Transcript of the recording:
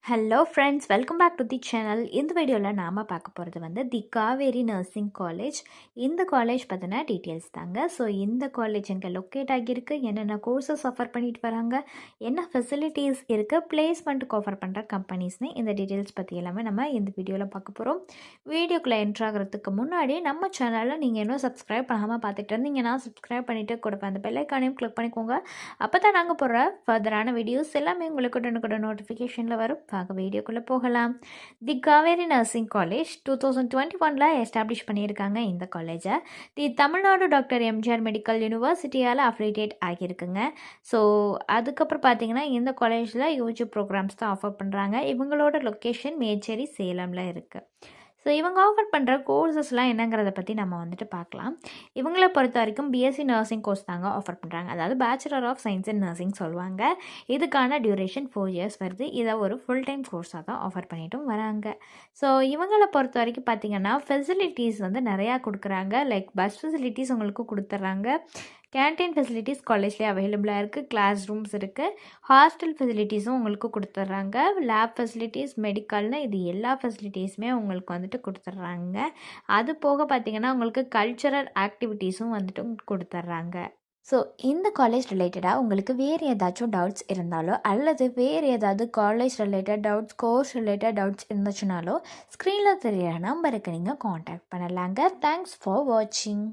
Hello friends, welcome back to the channel. இந்த வீடியோவில் நாம் பார்க்க போகிறது வந்து தி காவேரி நர்சிங் காலேஜ். இந்த காலேஜ் பற்றின டீட்டெயில்ஸ் தாங்க. ஸோ இந்த காலேஜ் எங்கே லொக்கேட் ஆகியிருக்கு, என்னென்ன கோர்சஸ் ஆஃபர் பண்ணிட்டு வராங்க, என்ன ஃபெசிலிட்டிஸ் இருக்குது, பிளேஸ்மெண்ட்டுக்கு ஆஃபர் பண்ணுற கம்பெனிஸ்னு இந்த டீட்டெயில்ஸ் பற்றி எல்லாமே நம்ம இந்த வீடியோவில் பார்க்க போகிறோம். வீடியோக்குள்ளே என்ட்ராகிறதுக்கு முன்னாடி நம்ம சேனலில் நீங்கள் இன்னும் சப்ஸ்கிரைப் பண்ணாமல் பார்த்துட்டு இருந்தீங்கன்னா சப்ஸ்கிரைப் பண்ணிவிட்டு கூட அந்த பெல் ஐக்கானையும் கிளிக் பண்ணிக்கோங்க. அப்போ தான் நாங்கள் போடுற ஃபர்தரான வீடியோஸ் எல்லாமே உங்களுக்கு உடனுக்குடன் நோட்டிஃபிகேஷனில் வரும். வீடியோக்குள்ளே போகலாம். The Kaveri nursing college 2021 establish பண்ணியிருக்காங்க. இந்த காலேஜை the Tamil Nadu doctor MGR medical யூனிவர்சிட்டியால் அஃபிலியேட் ஆகியிருக்குங்க. ஸோ அதுக்கப்புறம் பார்த்தீங்கன்னா இந்த காலேஜில் யூஜி ப்ரோக்ராம்ஸ் தான் ஆஃபர் பண்ணுறாங்க. இவங்களோட லொக்கேஷன் மேச்சேரி, சேலமில் இருக்குது. ஸோ இவங்க ஆஃபர் பண்ணுற கோர்சஸ்லாம் என்னங்கிறத பற்றி நம்ம வந்துட்டு பார்க்கலாம். இவங்களை பொறுத்த வரைக்கும் பிஎஸ்சி நர்சிங் கோர்ஸ் தாங்க ஆஃபர் பண்ணுறாங்க. அதாவது bachelor of science in nursing சொல்லுவாங்க. இதுக்கான டியூரேஷன் 4 years வருது. இதை ஒரு ஃபுல் டைம் கோர்ஸாக தான் ஆஃபர் பண்ணிட்டும் வராங்க. ஸோ இவங்களை பொறுத்த வரைக்கும் பார்த்திங்கன்னா ஃபெசிலிட்டிஸ் வந்து நிறையா கொடுக்குறாங்க. லைக் பஸ் ஃபெசிலிட்டிஸ் உங்களுக்கு கொடுத்துட்றாங்க. கேன்டீன் ஃபெசிலிட்டிஸ் காலேஜ்லேயே அவைலபிளாக இருக்குது. கிளாஸ் ரூம்ஸ் இருக்குது. ஹாஸ்டல் ஃபெசிலிட்டிஸும் உங்களுக்கு கொடுத்துட்றாங்க. லேப் ஃபெசிலிட்டிஸ், மெடிக்கல்னு இது எல்லா ஃபெசிலிட்டிஸுமே உங்களுக்கு வந்துட்டு கொடுத்துட்றாங்க. அது போக பார்த்திங்கன்னா உங்களுக்கு கல்ச்சுரல் ஆக்டிவிட்டீஸும் வந்துட்டு கொடுத்துட்றாங்க. ஸோ இந்த காலேஜ் ரிலேட்டடாக உங்களுக்கு வேறு ஏதாச்சும் டவுட்ஸ் இருந்தாலோ அல்லது வேறு ஏதாவது college related doubts, course related doubts இருந்துச்சுனாலோ ஸ்க்ரீனில் தெரியிற நம்பருக்கு நீங்கள் காண்டாக்ட் பண்ணலாங்க. தேங்க்ஸ் ஃபார் வாட்சிங்.